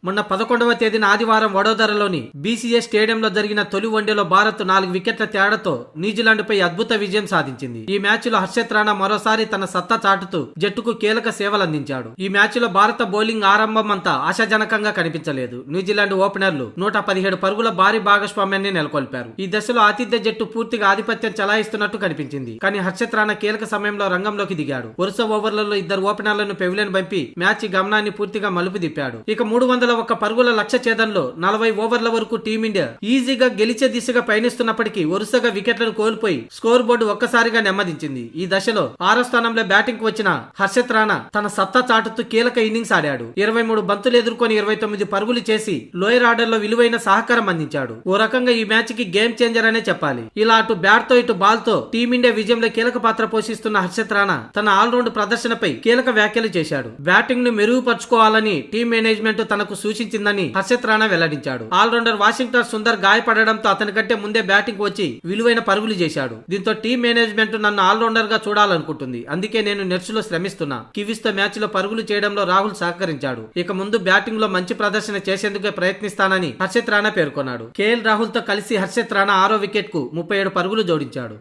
మొన్న 11వ తేదీన ఆదివారం వడోదరలోని బీసీఏ స్టేడియంలో జరిగిన తొలి వన్డేలో భారత్ 4 వికెట్ల తేడాతో న్యూజిలాండ్ పై అద్భుత విజయం సాధించింది. ఈ మ్యాచ్ లో హర్షత్ రాణా మరోసారి తన సత్తా చాటుతూ జట్టుకు కీలక సేవలందించాడు. ఈ మ్యాచ్ లో భారత బౌలింగ్ ఆరంభం అంతా ఆశాజనకంగా కనిపించలేదు. న్యూజిలాండ్ ఓపెనర్లు 117 పరుగుల భారీ భాగస్వామ్యాన్ని నెలకొల్పారు. ఈ దశలో ఆతిథ్య జట్టు పూర్తిగా ఆధిపత్యం చలాయిస్తున్నట్టు కనిపించింది. కానీ హర్షత్ రాణా కీలక సమయంలో రంగంలోకి దిగాడు. వరుస ఓవర్లలో 2 ఓపెనర్లను పెవిలియన్ పంపి మ్యాచ్ గమనాన్ని పూర్తిగా మలుపు తిప్పాడు. ఇక 301 పరుగుల లక్ష్య ఛేదంలో 40 ఓవర్ల వరకు టీమిండియా ఈజీగా గెలిచే దిశగా పయనిస్తున్నప్పటికీ వరుసగా వికెట్లను కోల్పోయి స్కోర్ బోర్డు ఒక్కసారిగా నెమ్మదించింది. ఈ దశలో 6వ స్థానంలో బ్యాటింగ్ కు వచ్చిన హర్షత్ రాణా తన సత్తా చాటుతూ కీలక ఇన్నింగ్స్ ఆడాడు. 23 బంతులు ఎదుర్కొని 29 పరుగులు చేసి లోయర్ ఆర్డర్ లో విలువైన సహకారం అందించాడు. ఓ రకంగా ఈ మ్యాచ్ కి గేమ్ చేంజర్ అనే చెప్పాలి. ఇలా అటు బ్యాట్ తో ఇటు బాల్ తో టీమిండియా విజయంలో కీలక పాత్ర పోషిస్తున్న హర్షత్ రాణా తన ఆల్రౌండ్ ప్రదర్శనపై కీలక వ్యాఖ్యలు చేశాడు. బ్యాటింగ్ ను మెరుగుపరుచుకోవాలని టీం మేనేజ్మెంట్ తనకు సూచించిందని హర్షత్ రాణా వెల్లడించాడు. ఆల్రౌండర్ వాషింగ్టన్ సుందర్ గాయపడడంతో అతని కంటే ముందే బ్యాటింగ్ వచ్చి విలువైన పరుగులు చేశాడు. దీంతో టీం మేనేజ్మెంట్ నన్ను ఆల్రౌండర్ గా చూడాలనుకుంటుంది. అందుకే నేను నెట్స్లో శ్రమిస్తున్నా. కివీస్ తో మ్యాచ్ లో పరుగులు చేయడంలో రాహుల్ సహకరించాడు. ఇక ముందు బ్యాటింగ్ లో మంచి ప్రదర్శన చేసేందుకే ప్రయత్నిస్తానని హర్షత్ రాణా పేర్కొన్నాడు. కేఎల్ రాహుల్ తో కలిసి హర్షత్ రాణా 6వ వికెట్ కు 37 పరుగులు జోడించాడు.